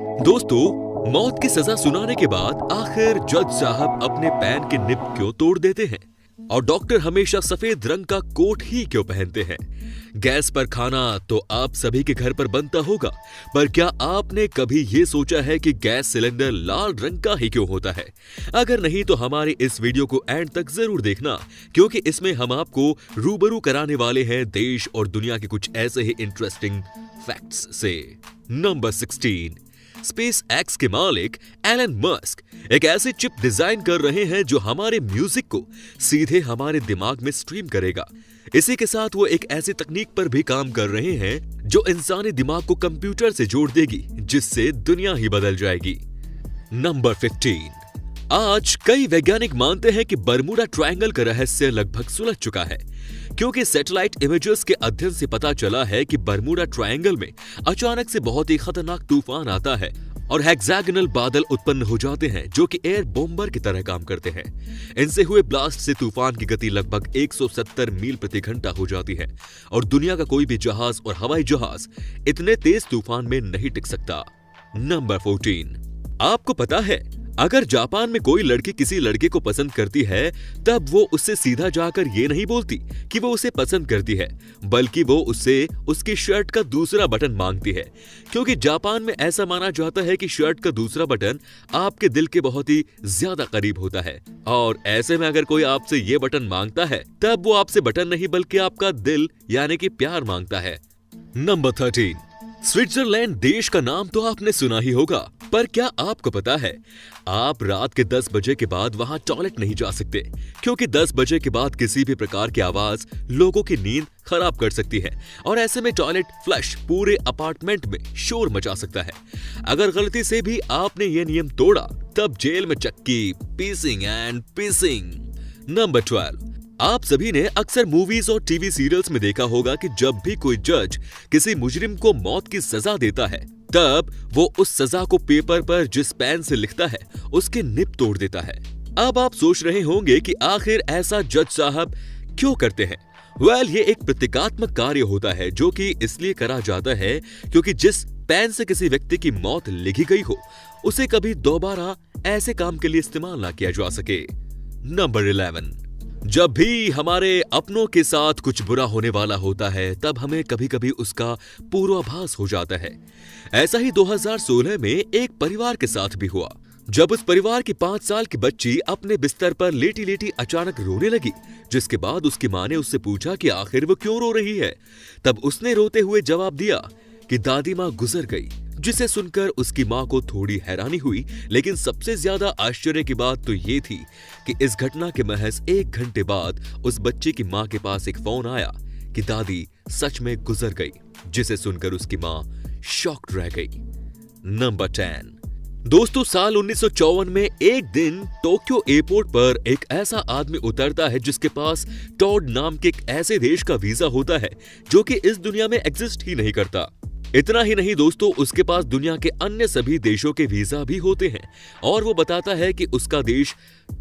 दोस्तों, मौत की सजा सुनाने के बाद आखिर जज साहब अपने पैन के निब क्यों तोड़ देते हैं? और डॉक्टर हमेशा सफेद रंग का कोट ही क्यों पहनते हैं? गैस पर खाना तो आप सभी के घर पर बनता होगा, पर क्या आपने कभी ये सोचा है कि गैस सिलेंडर लाल रंग का ही क्यों होता है? अगर नहीं तो हमारे इस वीडियो को एंड तक जरूर देखना, क्योंकि इसमें हम आपको रूबरू कराने वाले हैं देश और दुनिया के कुछ ऐसे ही इंटरेस्टिंग फैक्ट्स से। नंबर 16, स्पेस एक्स के मालिक एलन मस्क एक ऐसी चिप डिजाइन कर रहे हैं जो हमारे म्यूजिक को सीधे हमारे दिमाग में स्ट्रीम करेगा। इसी के साथ वो एक ऐसी तकनीक पर भी काम कर रहे हैं जो इंसानी दिमाग को कंप्यूटर से जोड़ देगी, जिससे दुनिया ही बदल जाएगी। नंबर 15, आज कई वैज्ञानिक मानते हैं कि बरमूडा ट्रायंगल का रहस्य लगभग सुलझ चुका है, क्योंकि सैटेलाइट इमेजेस के अध्ययन से पता चला है कि बरमूडा ट्रायंगल में अचानक से बहुत ही खतरनाक तूफान आता है और हेक्सागोनल बादल उत्पन्न हो जाते हैं जो कि एयर बॉम्बर की तरह काम करते हैं। इनसे हुए ब्लास्ट से तूफान की गति लगभग 170 मील प्रति घंटा हो जाती है और दुनिया का कोई भी जहाज और हवाई जहाज इतने तेज तूफान में नहीं टिक सकता। नंबर 14, आपको पता है अगर जापान में कोई लड़की किसी लड़के को पसंद करती है, तब वो उससे सीधा जाकर ये नहीं बोलती कि वो उसे पसंद करती है, बल्कि वो उससे उसकी शर्ट का दूसरा बटन मांगती है, क्योंकि जापान में ऐसा माना जाता है कि शर्ट का दूसरा बटन आपके दिल के बहुत ही ज्यादा करीब होता है। और ऐसे में अगर कोई आपसे ये बटन मांगता है, तब वो आपसे बटन नहीं बल्कि आपका दिल यानी कि प्यार मांगता है। नंबर 13, स्विट्जरलैंड देश का नाम तो आपने सुना ही होगा, पर क्या आपको पता है आप रात के 10 बजे के बाद वहां टॉयलेट नहीं जा सकते, क्योंकि 10 बजे के बाद किसी भी प्रकार की आवाज लोगों की नींद खराब कर सकती है और ऐसे में टॉयलेट फ्लश पूरे अपार्टमेंट में शोर मचा सकता है। अगर गलती से भी आपने ये नियम तोड़ा, तब जेल में चक्की, पीसिंग एंड पीसिंग। नंबर 12, आप सभी ने अक्सर मूवीज और टीवी सीरियल्स में देखा होगा कि जब भी कोई जज किसी मुजरिम को मौत की सजा देता है, तब वो उस सजा को पेपर पर जिस पेन से लिखता है उसके निब तोड़ देता है। अब आप सोच रहे होंगे कि आखिर ऐसा जज साहब क्यों करते हैं? ये एक प्रतीकात्मक कार्य होता है जो कि इसलिए करा जाता है क्योंकि जिस पेन से किसी व्यक्ति की मौत लिखी गई हो, उसे कभी दोबारा ऐसे काम के लिए इस्तेमाल ना किया जा सके। नंबर 11, जब भी हमारे अपनों के साथ कुछ बुरा होने वाला होता है, तब हमें कभी कभी उसका पूर्वाभास हो जाता है। ऐसा ही 2016 में एक परिवार के साथ भी हुआ, जब उस परिवार की 5 साल की बच्ची अपने बिस्तर पर लेटी लेटी अचानक रोने लगी, जिसके बाद उसकी मां ने उससे पूछा कि आखिर वो क्यों रो रही है। तब उसने रोते हुए जवाब दिया कि दादी मां गुजर गई, जिसे सुनकर उसकी मां को थोड़ी हैरानी हुई, लेकिन सबसे ज्यादा आश्चर्य की बात तो ये थी कि इस घटना के महज 1 घंटे बाद उस बच्चे की मां के पास एक फोन आया कि दादी सच में गुजर गई, जिसे सुनकर उसकी मां शॉक्ड रह गई। नंबर 10, दोस्तों, साल 1954 में एक दिन टोक्यो एयरपोर्ट पर एक ऐसा आदमी उतरता है जिसके पास टॉड नाम के एक ऐसे देश का वीजा होता है जो कि इस दुनिया में एग्जिस्ट ही नहीं करता। इतना ही नहीं दोस्तों, उसके पास दुनिया के अन्य सभी देशों के वीजा भी होते हैं और वो बताता है कि उसका देश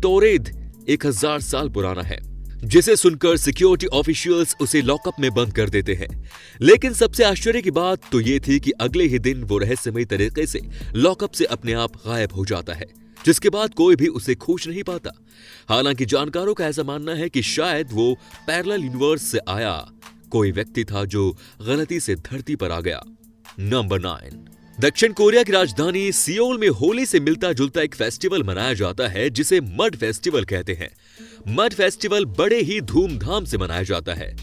टोरेद 1000 साल पुराना है, जिसे सुनकर सिक्योरिटी ऑफिशियल्स उसे लॉकअप में बंद कर देते हैं। लेकिन सबसे आश्चर्य की बात तो ये थी कि अगले ही दिन वो रहस्यमयी तरीके से लॉकअप से अपने आप गायब हो जाता है, जिसके बाद कोई भी उसे खोज नहीं पाता। हालांकि जानकारों का ऐसा मानना है कि शायद वो पैरेलल यूनिवर्स से आया कोई व्यक्ति था जो गलती से धरती पर आ गया। नंबर 9, दक्षिण कोरिया की राजधानी सियोल में होली से मिलता जुलता एक फेस्टिवल मनाया जाता है जिसे मड फेस्टिवल कहते हैं। मड फेस्टिवल बड़े ही धूमधाम से मनाया जाता है।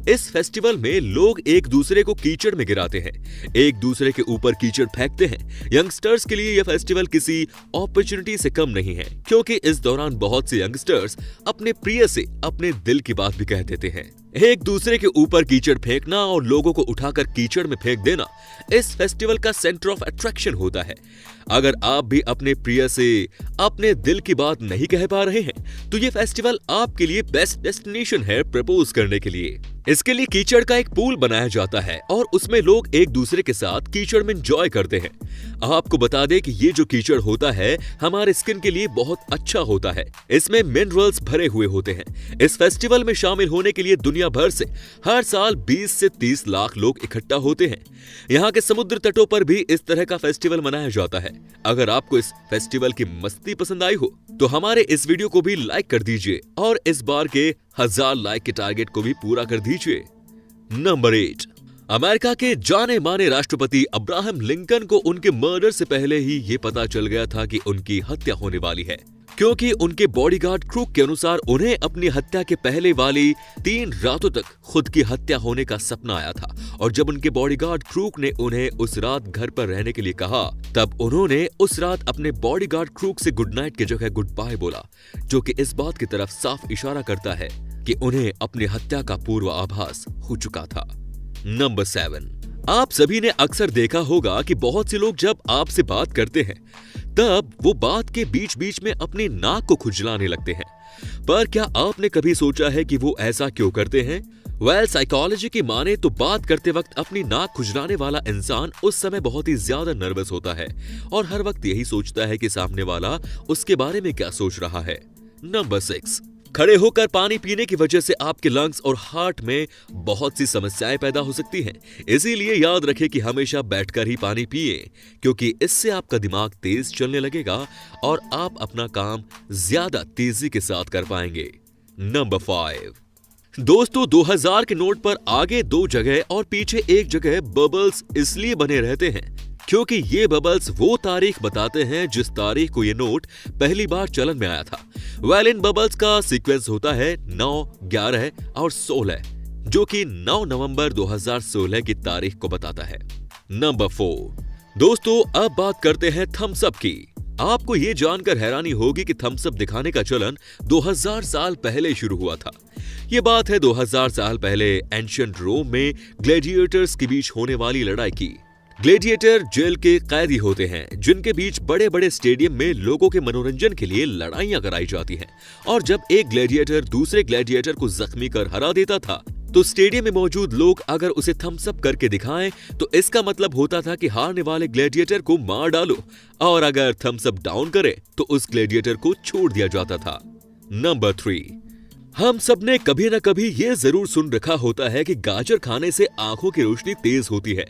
इस फेस्टिवल में लोग एक दूसरे को कीचड़ में गिराते हैं, एक दूसरे के ऊपर कीचड़ फेंकते हैं। यंगस्टर्स के लिए यह फेस्टिवल किसी अपॉर्चुनिटी से कम नहीं है, क्योंकि इस दौरान बहुत से यंगस्टर्स अपने प्रिय से अपने दिल की बात भी कह देते हैं। एक दूसरे के ऊपर कीचड़ फेंकना और लोगों को उठाकर कीचड़ में फेंक देना इस फेस्टिवल का सेंटर ऑफ अट्रैक्शन होता है। अगर आप भी अपने प्रिय से अपने दिल की बात नहीं कह पा रहे हैं, तो ये फेस्टिवल आपके लिए बेस्ट डेस्टिनेशन है प्रपोज करने के लिए। इसके लिए कीचड़ का एक पूल बनाया जाता है और उसमें लोग एक दूसरे के साथ कीचड़ में एंजॉय करते हैं। आपको बता दें कि ये जो कीचड़ होता है हमारे स्किन के लिए बहुत अच्छा होता है। इसमें मिनरल्स भरे हुए होते हैं। इस फेस्टिवल में शामिल होने के लिए दुनिया भर से हर साल 20 से 30 लाख लोग इकट्ठा होते हैं। यहाँ के समुद्र तटों पर भी इस तरह का फेस्टिवल मनाया जाता है। अगर आपको इस फेस्टिवल की मस्ती पसंद आई हो तो हमारे इस वीडियो को भी लाइक कर दीजिए और इस बार के 1000 लाइक के टारगेट को भी पूरा कर दीजिए। नंबर 8, अमेरिका के जाने माने राष्ट्रपति अब्राहम लिंकन को उनके मर्डर से पहले ही ये पता चल गया था कि उनकी हत्या होने वाली है, क्योंकि उनके बॉडीगार्ड क्रूक के अनुसार उन्हें अपनी हत्या के पहले वाली 3 रातों तक खुद की हत्या होने का सपना आया था। और जब उनके बॉडीगार्ड क्रूक ने उन्हें उस रात घर पर रहने के लिए कहा, तब उन्होंने उस रात अपने बॉडीगार्ड क्रूक से गुड नाइट की जगह गुड बाय बोला, जो कि इस बात की तरफ साफ इशारा करता है कि उन्हें अपनी हत्या का पूर्वाभास हो चुका था। नंबर 7, आप सभी ने अक्सर देखा होगा कि बहुत से लोग जब आपसे बात करते हैं तब वो बात के बीच बीच में अपनी नाक को खुजलाने लगते हैं। पर क्या आपने कभी सोचा है कि वो ऐसा क्यों करते हैं? साइकोलॉजी की माने तो बात करते वक्त अपनी नाक खुजलाने वाला इंसान उस समय बहुत ही ज्यादा नर्वस होता है और हर वक्त यही सोचता है कि सामने वाला उसके बारे में क्या सोच रहा है। नंबर 6, खड़े होकर पानी पीने की वजह से आपके लंग्स और हार्ट में बहुत सी समस्याएं पैदा हो सकती हैं। इसीलिए याद रखें कि हमेशा बैठकर ही पानी पिए, क्योंकि इससे आपका दिमाग तेज चलने लगेगा और आप अपना काम ज्यादा तेजी के साथ कर पाएंगे। नंबर 5, दोस्तों 2000 के नोट पर आगे 2 जगह और पीछे 1 जगह बबल्स इसलिए बने रहते हैं क्योंकि ये बबल्स वो तारीख बताते हैं जिस तारीख को ये नोट पहली बार चलन में आया था। इन बबल्स का सीक्वेंस होता है 9, 11 और 16, जो कि 9 नवंबर 2016 की तारीख को बताता है। नंबर 4, दोस्तों अब बात करते हैं थम्स अप की। आपको ये जानकर हैरानी होगी कि थम्स अप दिखाने का चलन 2000 साल पहले शुरू हुआ था। ये बात है 2000 साल पहले एंशिएंट रोम में ग्लैडिएटर्स के बीच होने वाली लड़ाई की। ग्लैडिएटर जेल के कैदी होते हैं जिनके बीच बड़े बड़े स्टेडियम में लोगों के मनोरंजन के लिए लड़ाइयां कराई जाती हैं। और जब एक ग्लैडिएटर दूसरे ग्लैडिएटर को जख्मी कर हरा देता था तो स्टेडियम में मौजूद लोग अगर उसे थम्स अप करके दिखाएं तो इसका मतलब होता था कि हारने वाले ग्लैडिएटर को मार डालो, और अगर थम्स अप डाउन करे तो उस ग्लैडिएटर को छोड़ दिया जाता था। नंबर 3, हम सब ने कभी न कभी ये जरूर सुन रखा होता है कि गाजर खाने से आंखों की रोशनी तेज होती है,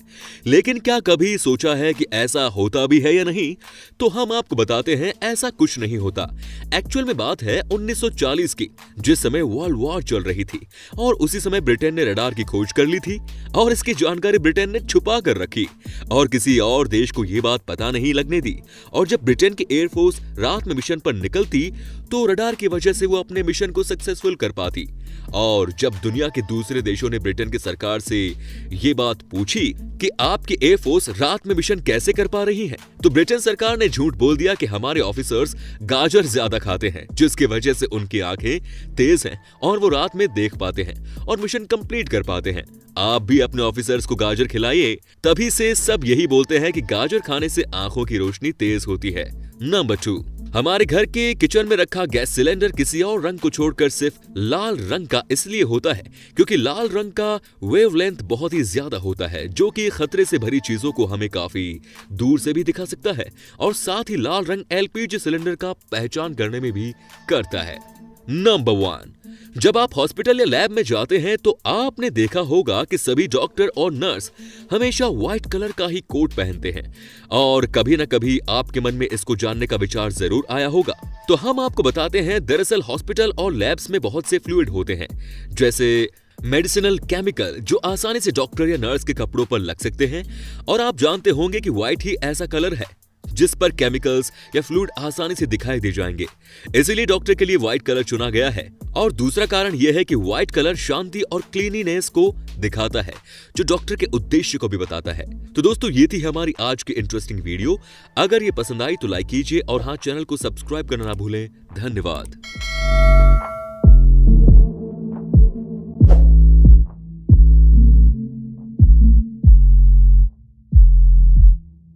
लेकिन क्या कभी सोचा है कि ऐसा होता भी है या नहीं? तो हम आपको बताते हैं, ऐसा कुछ नहीं होता। एक्चुअल में बात है 1940 की, जिस समय वर्ल्ड वॉर चल रही थी और उसी समय ब्रिटेन ने रडार की खोज कर ली थी और इसकी जानकारी ब्रिटेन ने छुपा कर रखी और किसी और देश को ये बात पता नहीं लगने दी। और जब ब्रिटेन की एयरफोर्स रात में मिशन पर निकलती तो रडार की वजह से वो अपने मिशन को सक्सेसफुल कर पाती। और जब दुनिया के दूसरे देशों ने ब्रिटेन की सरकार से ये बात पूछी कि आपकी एयरफोर्स रात में मिशन कैसे कर पा रही है, तो ब्रिटेन सरकार ने झूठ बोल दिया कि हमारे ऑफिसर्स गाजर ज्यादा खाते हैं, जिसकी वजह से उनकी आंखें तेज हैं और वो रात में देख पाते हैं और मिशन कंप्लीट कर पाते हैं। आप भी अपने ऑफिसर्स को गाजर खिलाइए, तभी से सब यही बोलते हैं कि गाजर खाने से आंखों की रोशनी तेज होती है। नंबर 2, हमारे घर के किचन में रखा गैस सिलेंडर किसी और रंग को छोड़कर सिर्फ लाल रंग का इसलिए होता है क्योंकि लाल रंग का वेवलेंथ बहुत ही ज्यादा होता है, जो कि खतरे से भरी चीजों को हमें काफी दूर से भी दिखा सकता है और साथ ही लाल रंग एलपीजी सिलेंडर का पहचान करने में भी करता है। नंबर 1, जब आप हॉस्पिटल या लैब में जाते हैं तो आपने देखा होगा कि सभी डॉक्टर और नर्स हमेशा व्हाइट कलर का ही कोट पहनते हैं और कभी न कभी आपके मन में इसको जानने का विचार जरूर आया होगा। तो हम आपको बताते हैं, दरअसल हॉस्पिटल और लैब्स में बहुत से फ्लूइड होते हैं, जैसे मेडिसिनल केमिकल, जो आसानी से डॉक्टर या नर्स के कपड़ों पर लग सकते हैं। और आप जानते होंगे कि व्हाइट ही ऐसा कलर है जिस पर केमिकल्स या फ्लूइड आसानी से दिखाई दे जाएंगे, इसीलिए डॉक्टर के लिए व्हाइट कलर चुना गया है। और दूसरा कारण यह है कि व्हाइट कलर शांति और क्लीनिनेस को दिखाता है, जो डॉक्टर के उद्देश्य को भी बताता है। तो दोस्तों, ये थी हमारी आज की इंटरेस्टिंग वीडियो। अगर ये पसंद आई तो लाइक कीजिए और हाँ, चैनल को सब्सक्राइब करना ना भूलें। धन्यवाद।